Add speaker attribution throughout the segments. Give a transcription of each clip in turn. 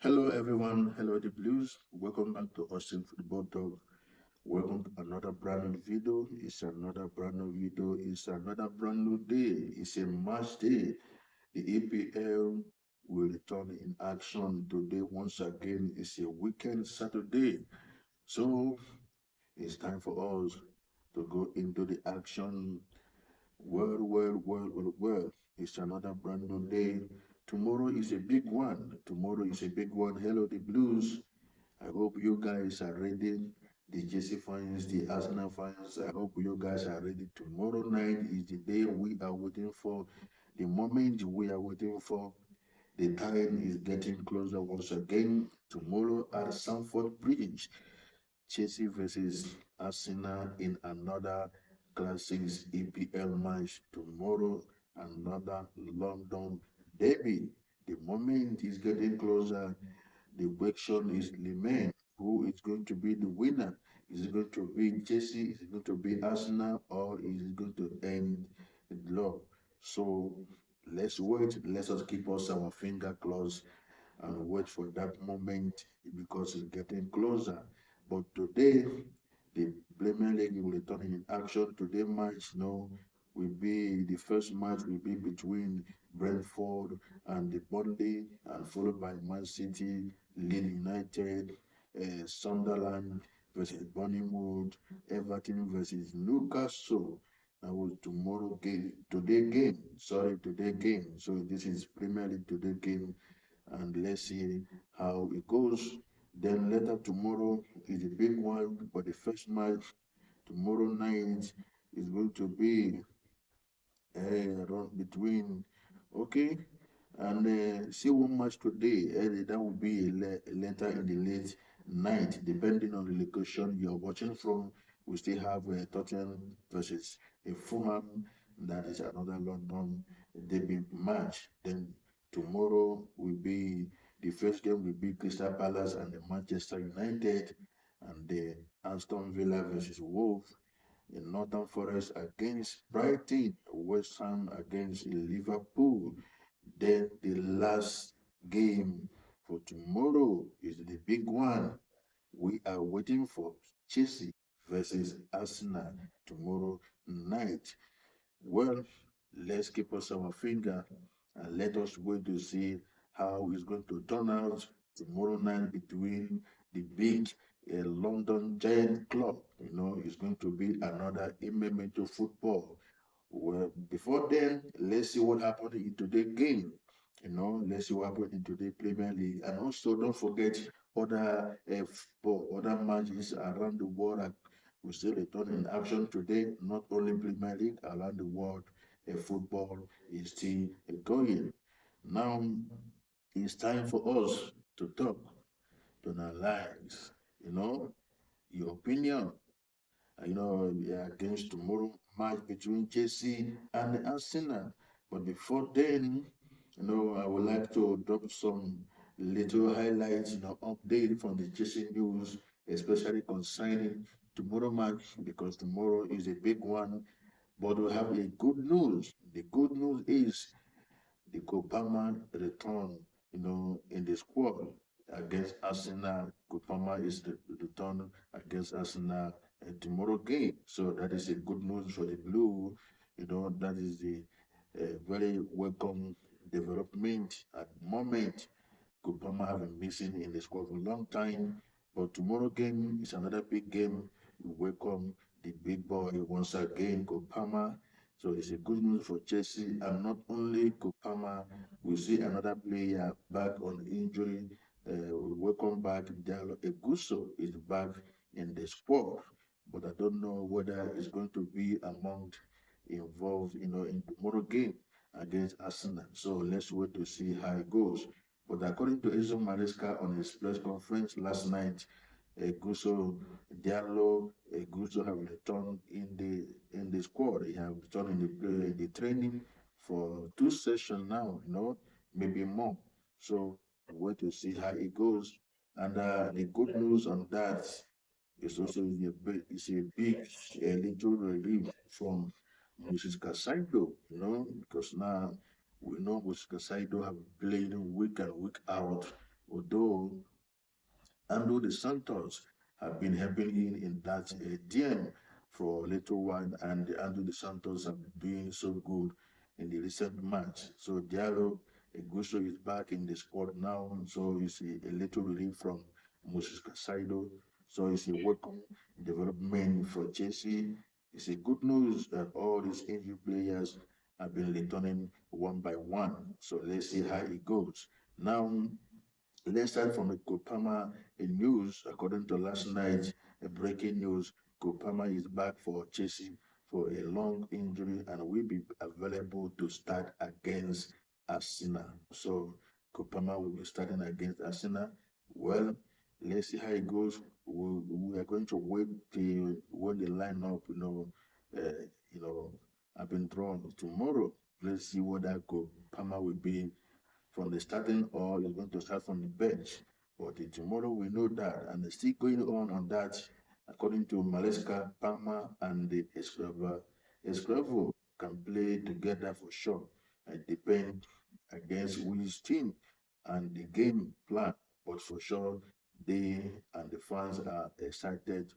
Speaker 1: Hello everyone, hello the Blues. Welcome back to Austin Football Talk. Welcome to another brand new video. It's another brand new video. It's another brand new day. It's a match day. The EPL will return in action today once again. It's a weekend Saturday. So it's time for us to go into the action. Well. It's another brand new day. Tomorrow is a big one. Tomorrow is a big one. Hello, the Blues. I hope you guys are ready. The Chelsea fans, the Arsenal fans, I hope you guys are ready. Tomorrow night is the day we are waiting for, the moment we are waiting for. The time is getting closer once again. Tomorrow at Stamford Bridge, Chelsea versus Arsenal in another Classics EPL match. Tomorrow, another London derby. The moment is getting closer. The question is remain who is going to be the winner? Is it going to be Chelsea? Is it going to be Arsenal? Or is it going to end in draw? So let's wait. Let us keep us our finger closed and wait for that moment because it's getting closer. But today, the Premier League will return in action. Today match, will be the first match will be between Brentford and the Burnley, and followed by Man City, Leeds United, Sunderland versus Bournemouth, Everton versus Newcastle. That was today game. So this is Premier League today game, and let's see how it goes. Then later tomorrow is a big one, but the first match tomorrow night is going to be around between, okay, and see one match today. That will be later in the late night, depending on the location you're watching from. We still have Tottenham versus Fulham. That is another London derby match. Then tomorrow will be the first game will be Crystal Palace and the Manchester United, and the Aston Villa versus Wolves in Northern Forest against Brighton, West Ham against Liverpool. Then the last game for tomorrow is the big one. We are waiting for Chelsea versus Arsenal tomorrow night. Well, let's keep us our finger and let us wait to see how it's going to turn out tomorrow night between the big London Giant Club. It's going to be another immense football. Well, before then, let's see what happened in today's game. Let's see what happened in today's Premier League. And also, don't forget other football, other matches around the world we still return in action today. Not only Premier League, around the world, football is still going. Now, it's time for us to talk, to analyze, you know, your opinion against tomorrow match between Chelsea and Arsenal. But before then, I would like to drop some little highlights, update from the Chelsea news, especially concerning tomorrow match because tomorrow is a big one. But we have a good news. The good news is the Kopama return, in the squad against Arsenal. Kopama is the return against Arsenal tomorrow game. So that is a good news for the Blue. That is the very welcome development at the moment. Kopama have been missing in the squad for a long time. But tomorrow game is another big game. We welcome the big boy once again, Kopama. So it's a good news for Chelsea. And not only Kopama, we see another player back on injury. We welcome back Diallo Eguso is back in the squad. But I don't know whether it's going to be among involved, in tomorrow game against Arsenal. So let's wait to see how it goes. But according to Enzo Maresca on his press conference last night, Guso Diallo, Guso have returned in the squad. He have returned in the training for 2 sessions now. Maybe more. So wait to see how it goes. And the good news on that is also a little relief from Moses Casado. Because now we know Moses Casado have played week and week out. Although Andrew the Santos have been helping in that DM for a little while, and Andrew the Santos have been doing so good in the recent match. So Diallo Eguso is back in the squad now, so it's a little relief from Moses Casaido. So it's a welcome development for Chelsea. It's a good news that all these injured players have been returning one by one. So let's see how it goes. Now, let's start from the Kopama news. According to last night's breaking news, Kopama is back for Chelsea for a long injury and will be available to start against Arsenal. So Kopama will be starting against Arsenal. Well, let's see how it goes. We are going to wait till when the lineup, uh, you know, have been drawn tomorrow. Let's see what that Kopama will be from the starting or is going to start from the bench. But tomorrow we know that, and it's still going on that. According to Maleska, Palmer, and the Escrevo can play together for sure. It depends against which team and the game plan. But for sure, they and the fans are excited.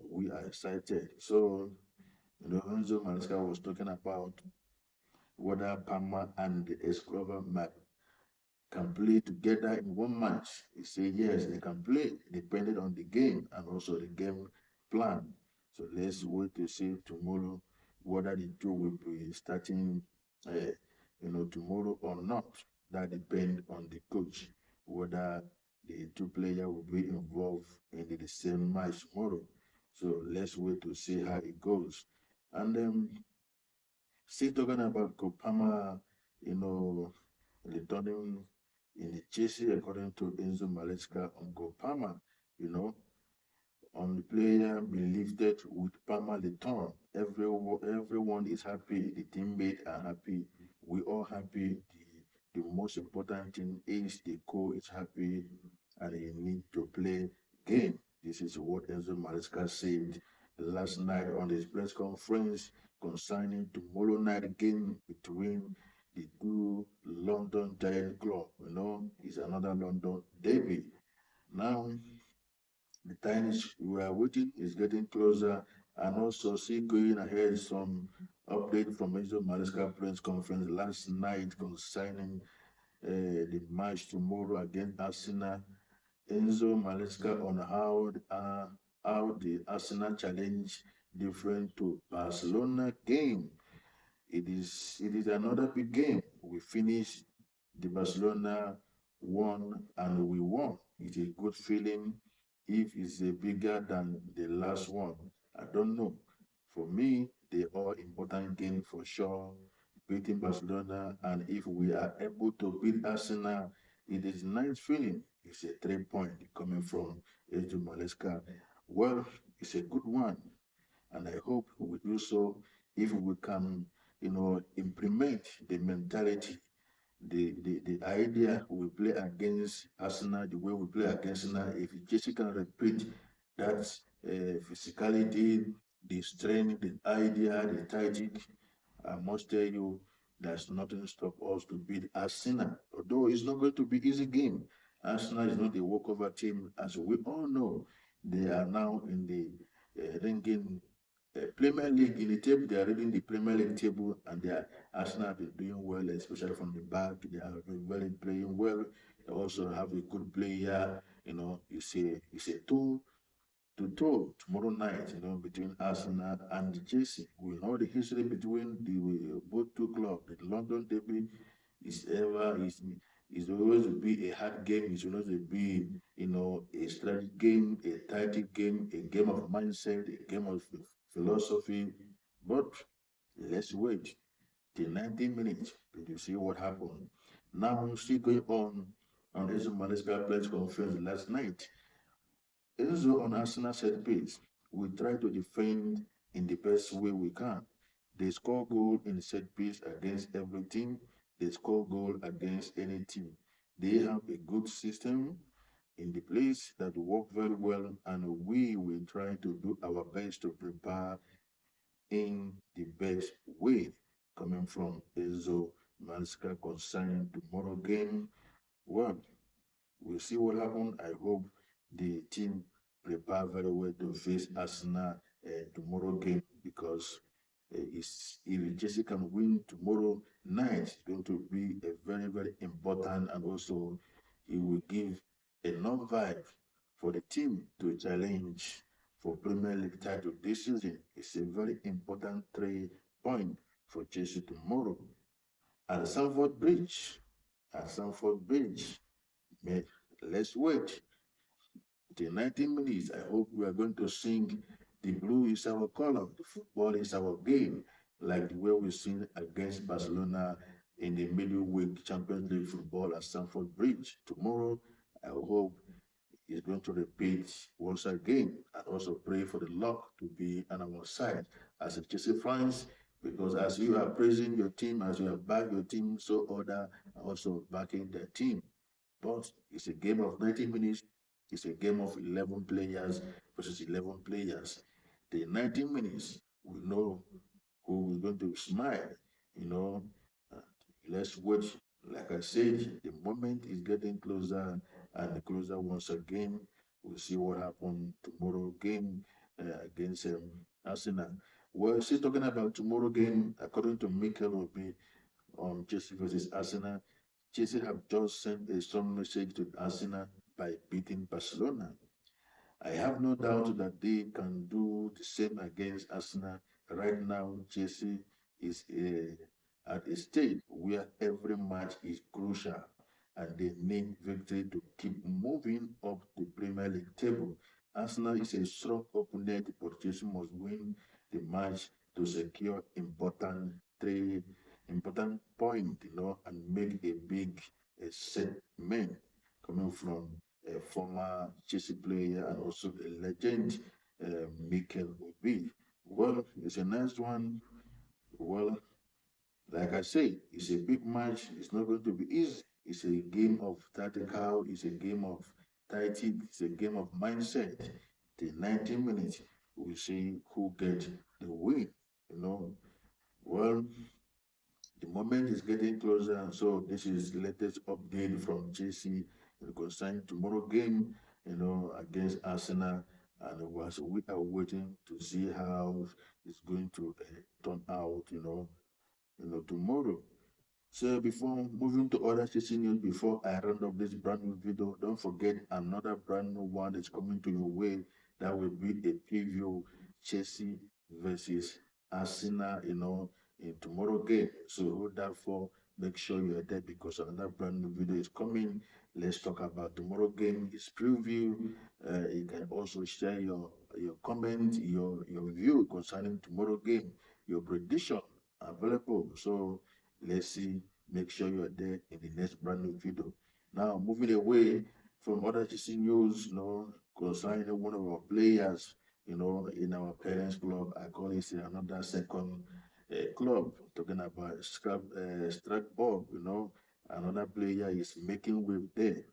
Speaker 1: We are excited. So, Enzo Maleska was talking about whether Palmer and the Escrevo might can play together in one match. He said yes, they can play depending on the game and also the game plan. So let's wait to see tomorrow whether the two will be starting, tomorrow or not. That depends on the coach whether the two players will be involved in the same match tomorrow. So let's wait to see how it goes. And then still talking about Kopama, returning in the Chelsea, according to Enzo Maresca on Kopama, you know, on the player being lifted with Palmer return. Everyone is happy. The teammates are happy. We all happy. The most important thing is the coach is happy and he need to play game. This is what Enzo Maresca said last night on his press conference concerning tomorrow night game between the two London Giant Club. It's another London derby. Now, the time is we are waiting is getting closer, and also see going ahead some update from Enzo Maresca press conference last night concerning the match tomorrow against Arsenal. Enzo Maresca on how the Arsenal challenge different to Barcelona game. It is another big game. We finished the Barcelona won and we won. It's a good feeling if it's a bigger than the last one. I don't know. For me, they are important game for sure. Beating Barcelona, and if we are able to beat Arsenal, it is nice feeling. It's a 3 point coming from Edu Maleska. Well, it's a good one, and I hope we do so if we can, implement the mentality, the idea we play against Arsenal, the way we play against Arsenal. If Jesse can repeat that physicality, the strength, the idea, the tactic, I must tell you, there's nothing stop us to beat Arsenal. Although it's not going to be easy game. Arsenal is not a walkover team, as we all know. They are now in the ranking Premier League in the table. They are reading the Premier League table, and they are Arsenal have been doing well, especially from the back. They have been very playing well. They also have a good player. It's a two tomorrow night, between Arsenal and Chelsea. We know the history between the both two clubs. The London derby is ever is always to be a hard game. It's always to be, a strategic game, a tactic game, a game of mindset, a game of philosophy. But let's wait till 90 minutes to see what happened. Now, still going on Enzo Maresca press conference last night. Enzo on Arsenal set piece. We try to defend in the best way we can. They score goal in set piece against every team. They score goal against any team. They have a good system in the place that work very well, and we will try to do our best to prepare in the best way. Coming from Enzo Maresca concerning tomorrow game. Well, we'll see what happens. I hope the team prepare very well to face Arsenal tomorrow game because if Chelsea can win tomorrow night, it's going to be a very, very important, and also it will give enough vibe for the team to challenge for Premier League title this season. It's a very important 3 point for Chelsea tomorrow at Stamford Bridge. At Stamford Bridge, may, let's wait till 90 minutes. I hope we are going to sing the blue is our color, the football is our game, like the way we sing against Barcelona in the midweek Champions League football at Stamford Bridge. Tomorrow, I hope is going to repeat once again, and also pray for the luck to be on our side as a Chelsea fans, because as you are praising your team, as you have backed your team, so other are also backing their team. But it's a game of 90 minutes. It's a game of 11 players versus 11 players. The 90 minutes, we know who is going to smile. You know, uh, let's watch. Like I said, the moment is getting closer and closer once again. We'll see what happens tomorrow game against Arsenal. Well, still talking about tomorrow game, according to Mikel, will be on Chelsea versus Arsenal. Chelsea have just sent a strong message to Arsenal by beating Barcelona. I have no doubt that they can do the same against Arsenal. Right now, Chelsea is at a stage where every match is crucial and they need victory to keep moving up the Premier League table. Arsenal is a strong opponent, but Chelsea must win the match to secure important point, and make a big statement coming from a former Chelsea player and also a legend, Mikel Obi. Well, it's a nice one. Well, like I say, it's a big match. It's not going to be easy. It's a game of tactical. It's a game of tactic. It's a game of mindset. The 90 minutes, we see who gets the win. You know, well, the moment is getting closer, so this is the latest update from Chelsea concerning tomorrow game, against Arsenal, and we are waiting to see how it's going to turn out, tomorrow. So before moving to other Chelsea news, before I round up this brand new video, don't forget another brand new one that's coming to your way. That will be a preview Chelsea versus Arsenal, in tomorrow game. So hold that for make sure you're there because another brand new video is coming. Let's talk about tomorrow game, its preview. You can also share your comment, your view concerning tomorrow game, your prediction available. So let's see. Make sure you're there in the next brand new video. Now, moving away from other GC news, concerning one of our players, in our parents' club, I call it another second club, talking about Strasbourg, another player is making wave there,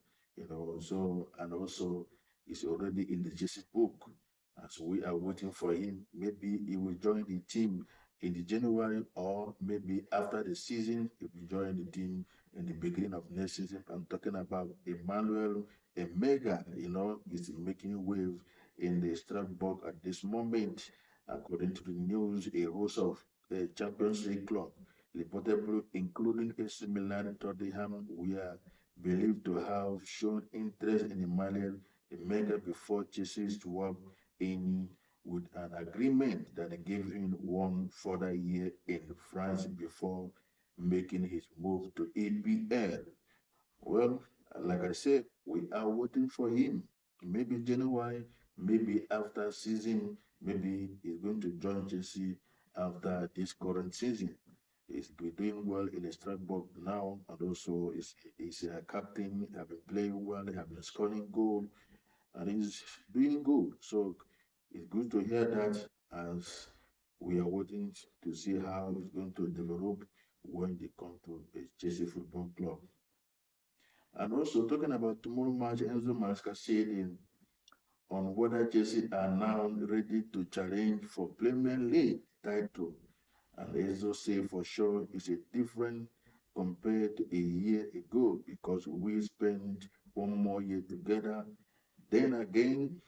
Speaker 1: so, and also is already in the GC book. As we are waiting for him, maybe he will join the team in the January, or maybe after the season, if you join the team in the beginning of next season. I'm talking about Emmanuel Emega, is making wave in the Strasbourg at this moment. According to the news, a host of Champions League club, reportedly including AC Milan and Tottenham, were believed to have shown interest in Emmanuel Emega before Chelsea swap in with an agreement that gave him one further year in France before making his move to EPL. Well, like I said, we are waiting for him. Maybe January, maybe after season, maybe he's going to join Chelsea after this current season. He's been doing well in the Strasbourg now, and also is a captain, have been playing well, have been scoring goal, and he's doing good. So it's good to hear that as we are waiting to see how it's going to develop when they come to the Chelsea Football Club. And also talking about tomorrow match, Enzo Maresca said on whether Chelsea are now ready to challenge for Premier League title. And Enzo said for sure it's a different compared to a year ago because we spent one more year together. Then again,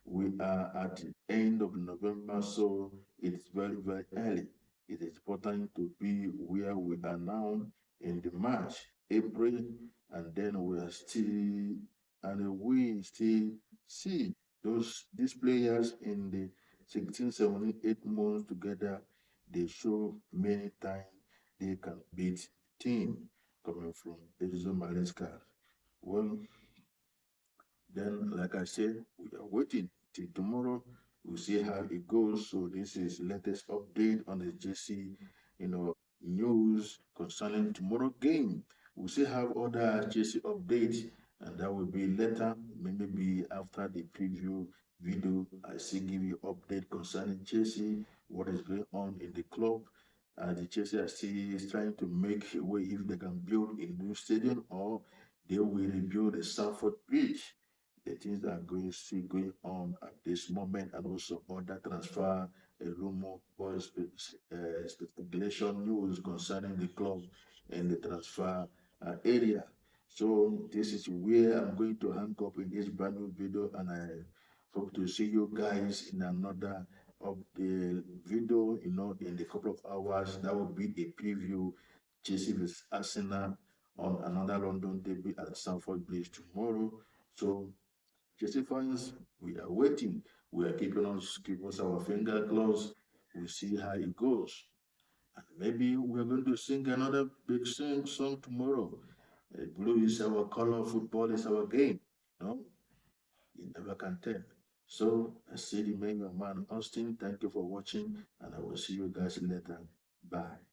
Speaker 1: we are at the end of November, so it's very, very early. It is important to be where we are now in the March, April, and then we are still, and we still see these players in the 16, 17, 8 months together. They show many times they can beat team coming from Ezio Maresca. Well, then, like I said, we are waiting till tomorrow. We'll see how it goes. So this is latest update on the JC, news concerning tomorrow game. We'll still have other JC updates, and that will be later, maybe after the preview video. I still give you update concerning Chelsea, what is going on in the club. The Chelsea are still trying to make a way if they can build a new stadium or they will rebuild the Stamford Bridge. The things that are going on at this moment, and also other transfer rumor or speculation news concerning the club and the transfer area. So this is where I'm going to hang up in this brand new video, and I hope to see you guys in another of the video, in the couple of hours. That will be a preview. Chelsea vs Arsenal on another London derby at Stamford Bridge tomorrow. So Chelsea fans, we are waiting. We are keep us our finger closed. We'll see how it goes. And maybe we're going to sing another big song tomorrow. Blue is our color, football is our game. No, you never can tell. So I say remain your man, Austin. Thank you for watching, and I will see you guys later. Bye.